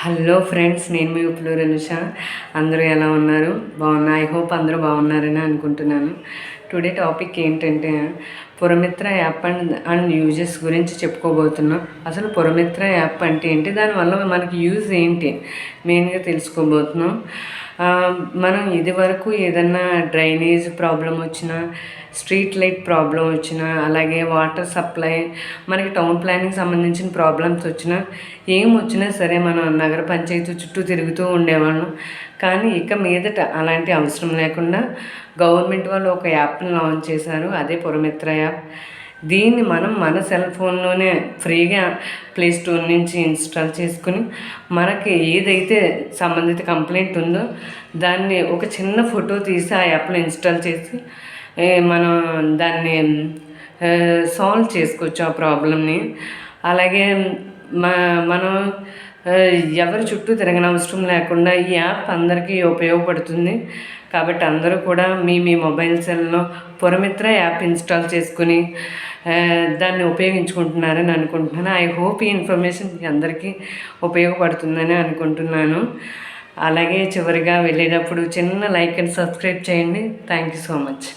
Hello friends, నేను మీ ఉప్పులూరు అనుష. అందరూ ఎలా ఉన్నారు? ఐ హోప్ అందరూ బాగున్నారని అనుకుంటున్నాను. టుడే టాపిక్ ఏంటంటే పురమిత్ర యాప్ అండ్ యూజెస్ గురించి చెప్పుకోబోతున్నాం. అసలు పురమిత్ర యాప్ అంటే ఏంటి, దానివల్ల మనకి యూజ్ ఏంటి మెయిన్గా తెలుసుకోబోతున్నాం. మనం ఇది వరకు ఏదన్నా డ్రైనేజ్ ప్రాబ్లం వచ్చినా, స్ట్రీట్ లైట్ ప్రాబ్లం వచ్చినా, అలాగే వాటర్ సప్లై, మనకి టౌన్ ప్లానింగ్ సంబంధించిన ప్రాబ్లమ్స్ వచ్చినా, ఏం వచ్చినా సరే మనం నగర పంచాయతీ చుట్టూ తిరుగుతూ ఉండేవాళ్ళం. కానీ ఇక మీదట అలాంటి అవసరం లేకుండా గవర్నమెంట్ వాళ్ళు ఒక యాప్ని లాంచ్ చేశారు. అదే పురమిత్ర యాప్. దీన్ని మనం మన సెల్ ఫోన్లోనే ఫ్రీగా ప్లే స్టోర్ నుంచి ఇన్స్టాల్ చేసుకుని, మనకి ఏదైతే సంబంధిత కంప్లైంట్ ఉందో దాన్ని ఒక చిన్న ఫోటో తీసి ఆ యాప్లో ఇన్స్టాల్ చేసి మనం దాన్ని సాల్వ్ చేసుకోవచ్చు ఆ ప్రాబ్లమ్ని. అలాగే మనం ఎవరి చుట్టూ తిరగనవసరం లేకుండా ఈ యాప్ అందరికీ ఉపయోగపడుతుంది. కాబట్టి అందరూ కూడా మీ మొబైల్ సెల్లో పురమిత్ర యాప్ ఇన్స్టాల్ చేసుకుని దాన్ని ఉపయోగించుకుంటున్నారని అనుకుంటున్నాను. ఐ హోప్ ఈ ఇన్ఫర్మేషన్ మీ అందరికీ ఉపయోగపడుతుందని అనుకుంటున్నాను. అలాగే చివరిగా వెళ్ళేటప్పుడు చిన్న లైక్ అండ్ సబ్స్క్రైబ్ చేయండి. Thank you so much.